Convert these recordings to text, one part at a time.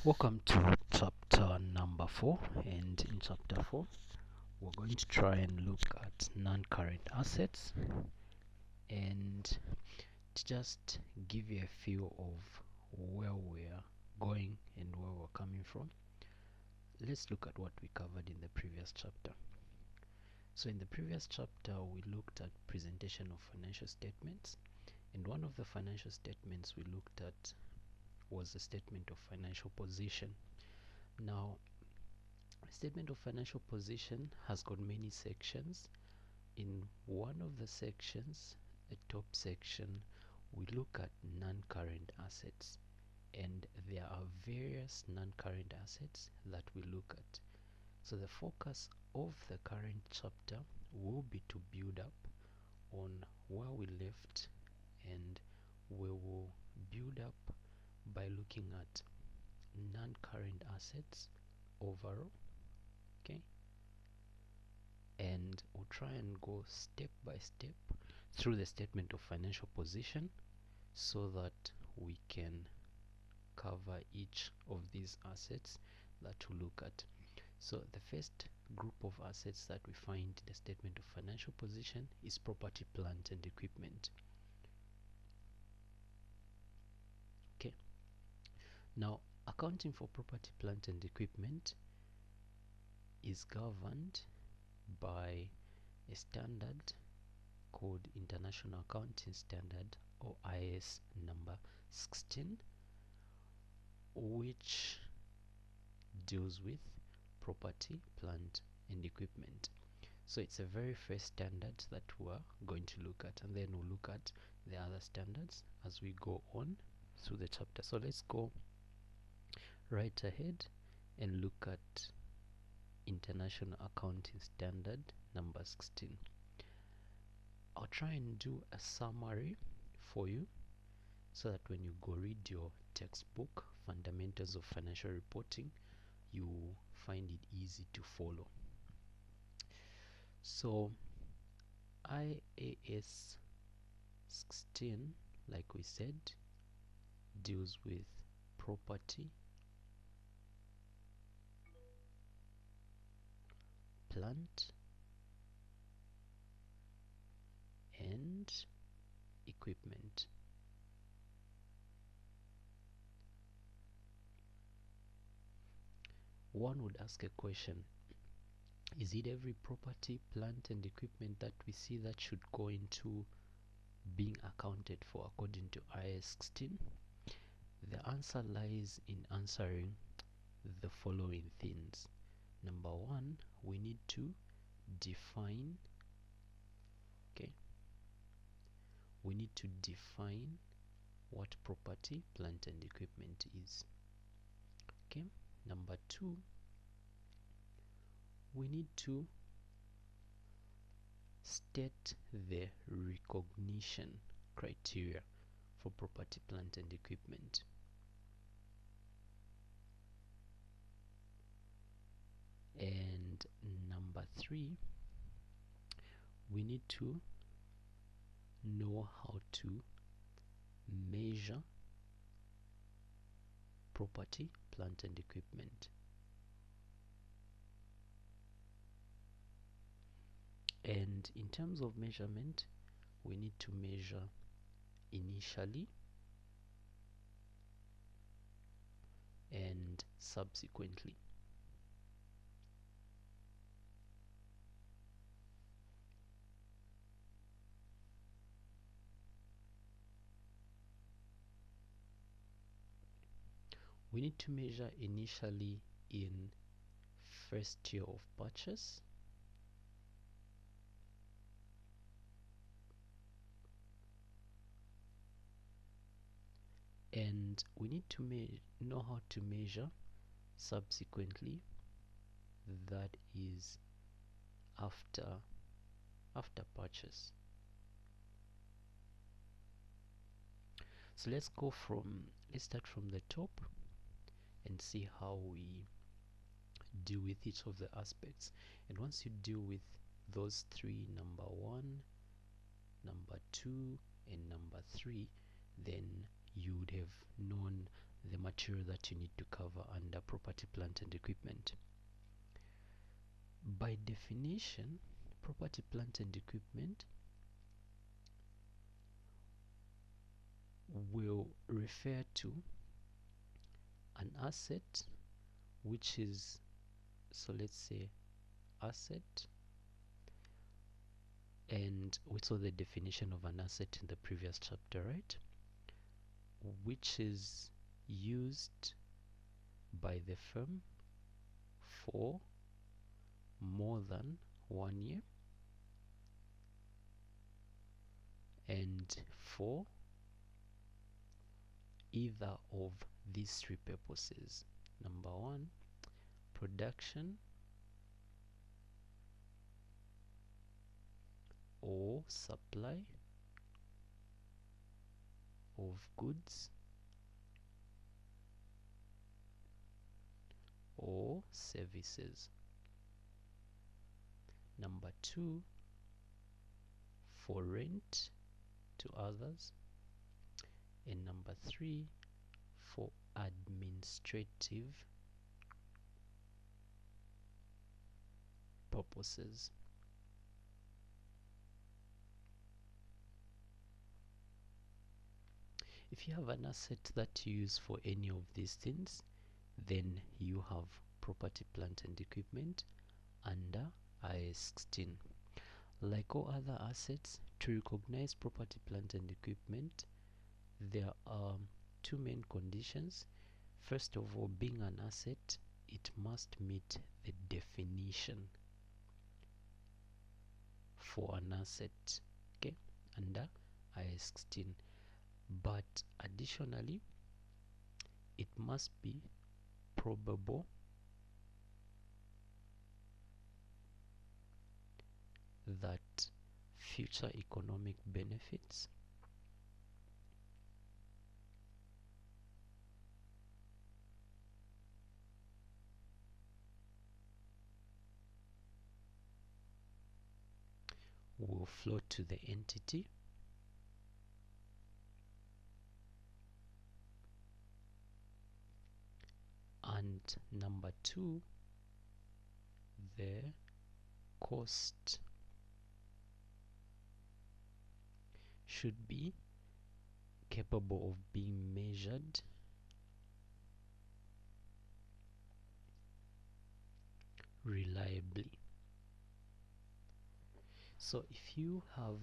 Welcome to chapter number 4, and in chapter 4 we're going to try and look at non-current assets and to just give you a feel of where we're going and where we're coming from. Let's look at what we covered in the previous chapter. So in the previous chapter we looked at presentation of financial statements, and one of the financial statements we looked at was the statement of financial position. Now, a statement of financial position has got many sections. In one of the sections, the top section, we look at non-current assets, and there are various non-current assets that we look at. So the focus of the current chapter will be to build up on where we left, and we will build up by looking at non-current assets overall, okay, and we'll try and go step by step through the statement of financial position so that we can cover each of these assets that we look at. So the first group of assets that we find in the statement of financial position is property, plant and equipment. Okay, now accounting for property, plant and equipment is governed by a standard called International Accounting Standard, or IAS number 16, which deals with property, plant and equipment. So it's a very first standard that we're going to look at, and then we'll look at the other standards as we go on through the chapter. So let's go right ahead and look at International Accounting Standard number 16. I'll try and do a summary for you so that when you go read your textbook, Fundamentals of Financial Reporting, you find it easy to follow. So IAS 16, like we said, deals with property, plant and equipment. One would ask a question: is it every property, plant and equipment that we see that should go into being accounted for according to IAS 16? The answer lies in answering the following things. Number one, we need to define, okay, we need to define what property, plant and equipment is. Okay, number two, we need to state the recognition criteria for property, plant and equipment. And number three, we need to know how to measure property, plant and equipment. And in terms of measurement, we need to measure initially and subsequently. We need to measure initially in first year of purchase, and we need to know how to measure subsequently, that is after purchase. So let's start from the top and see how we deal with each of the aspects. And once you deal with those three, number one, number two and number three, then you would have known the material that you need to cover under property, plant and equipment. By definition, property, plant and equipment will refer to an asset which is, so let's say asset, and we saw the definition of an asset in the previous chapter, right? Which is used by the firm for more than 1 year and for either of these three purposes. Number one, production or supply of goods or services. Number two, for rent to others. And number three, for administrative purposes. If you have an asset that you use for any of these things, then you have property, plant and equipment under IAS 16. Like all other assets, to recognize property, plant and equipment, there are two main conditions. First of all, being an asset, it must meet the definition for an asset, okay, under IAS 16. But additionally, it must be probable that future economic benefits will flow to the entity and number two, the cost should be capable of being measured reliably. So if you have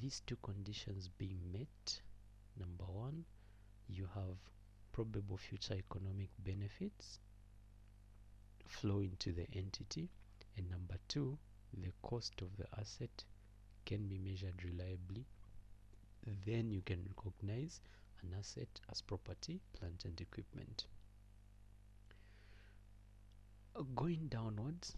these two conditions being met, number one, you have probable future economic benefits flow into the entity, and number two, the cost of the asset can be measured reliably, then you can recognize an asset as property, plant and equipment. Going downwards,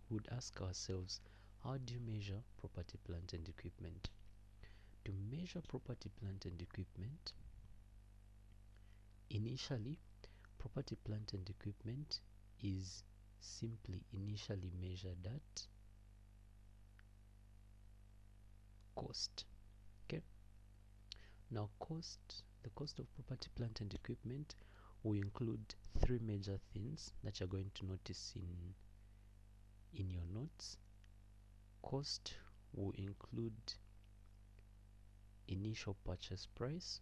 we would ask ourselves, how do you measure property, plant and equipment? To measure property, plant and equipment, initially, property, plant and equipment is simply initially measured at cost. Okay. Now the cost of property, plant and equipment will include three major things that you're going to notice in your notes. Cost will include initial purchase price,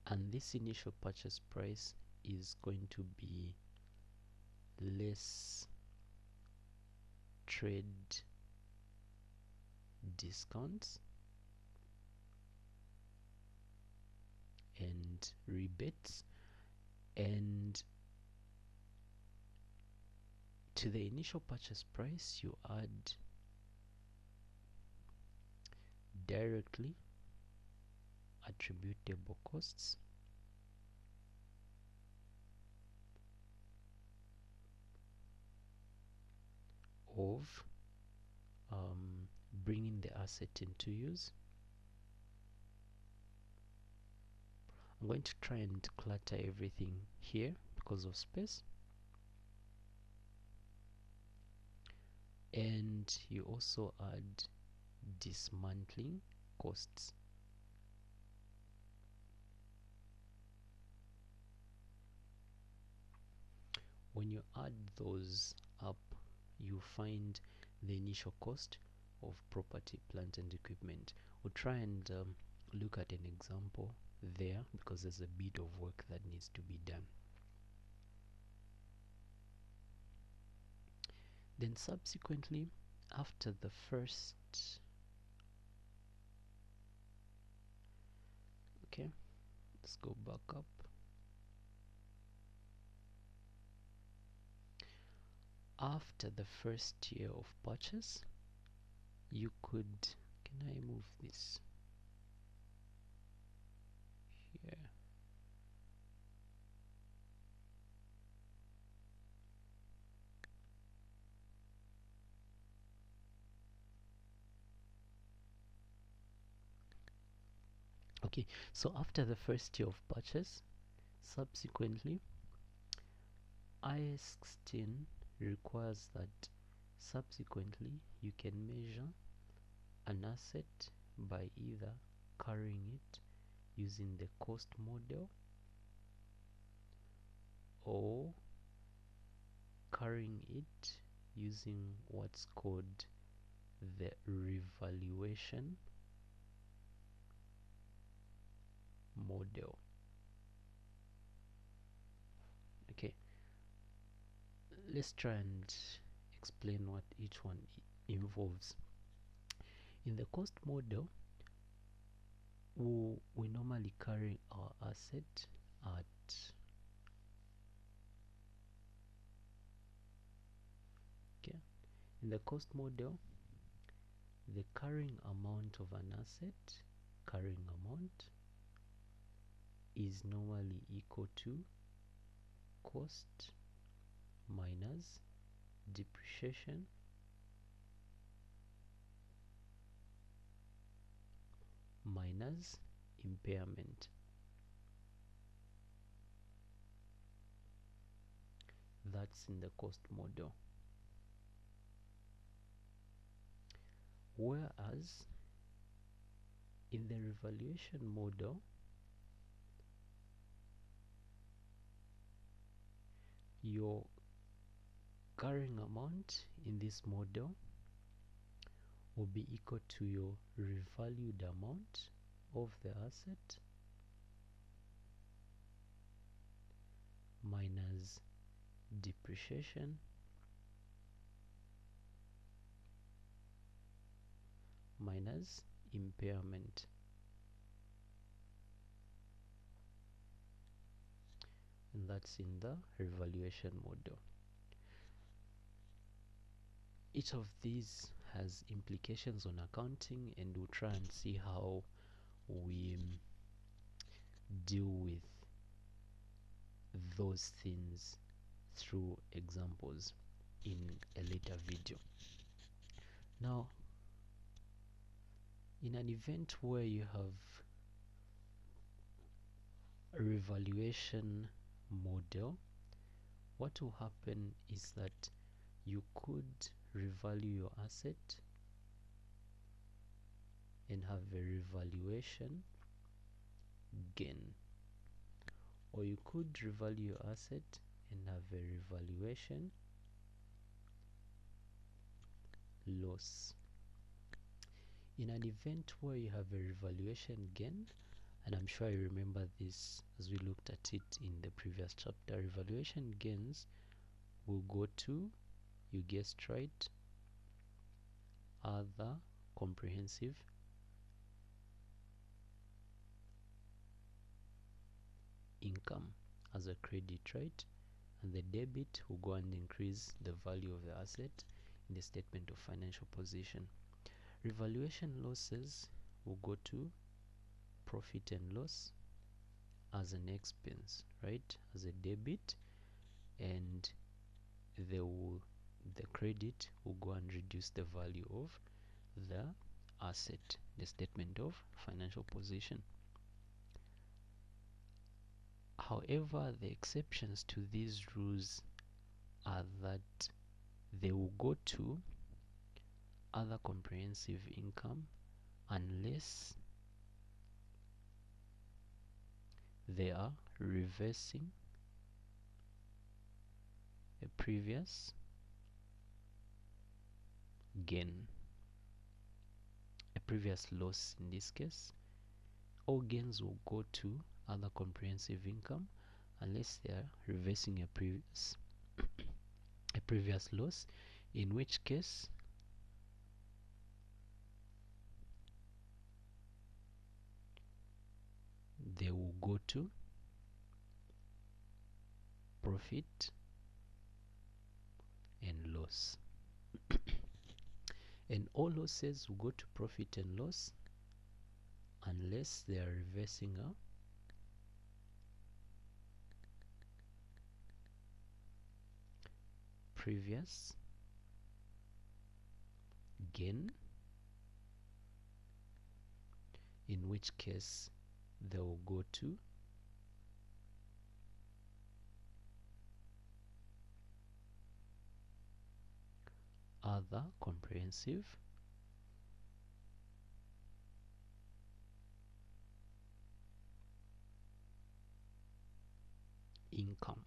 and this initial purchase price is going to be less trade discounts and rebates, and to the initial purchase price you add directly attributable costs of bringing the asset into use. I'm going to try and clutter everything here because of space. and you also add dismantling costs. When you add those up, you find the initial cost of property, plant and equipment. We'll try and look at an example there because there's a bit of work that needs to be done. Then subsequently, after the first, okay, let's go back up. After the first year of purchase, you could, can I move this here? Okay, so after the first year of purchase, subsequently, IAS 16 requires that subsequently you can measure an asset by either carrying it using the cost model or carrying it using what's called the revaluation model. Okay, let's try and explain what each one involves. In the cost model, we normally carry our asset at in the cost model, the carrying amount of an asset, carrying amount, is normally equal to cost minus depreciation minus impairment. That's in the cost model. Whereas in the revaluation model, your carrying amount in this model will be equal to your revalued amount of the asset minus depreciation minus impairment. And that's in the revaluation model. Each of these has implications on accounting, and we'll try and see how we deal with those things through examples in a later video. Now, in an event where you have a revaluation model, what will happen is that you could revalue your asset and have a revaluation gain, or you could revalue your asset and have a revaluation loss. In an event where you have a revaluation gain, and I'm sure you remember this as we looked at it in the previous chapter, revaluation gains will go to, you guessed right, other comprehensive income as a credit, right? And the debit will go and increase the value of the asset in the statement of financial position. Revaluation losses will go to profit and loss as an expense, right, as a debit, and the credit will go and reduce the value of the asset, the statement of financial position. However, the exceptions to these rules are that they will go to other comprehensive income unless they are reversing a previous gain, a previous loss in this case. All gains will go to other comprehensive income unless they are reversing a previous loss, in which case they will go to profit and loss. And all losses will go to profit and loss unless they are reversing a previous gain, in which case they will go to other comprehensive income.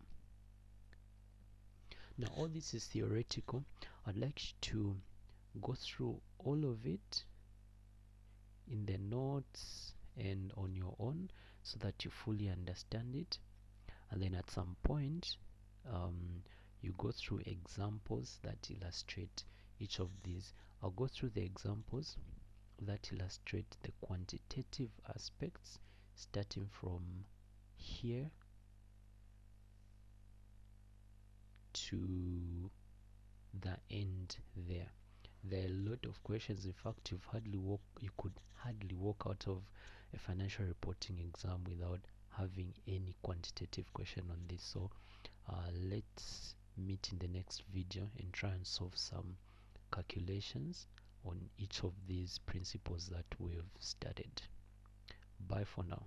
Now all this is theoretical. I'd like you to go through all of it in the notes and on your own so that you fully understand it, and then at some point you go through examples that illustrate each of these. I'll go through the examples that illustrate the quantitative aspects starting from here to the end there. There are a lot of questions. In fact, you could hardly walk out of a financial reporting exam without having any quantitative question on this. So let's meet in the next video and try and solve some calculations on each of these principles that we've studied. Bye for now.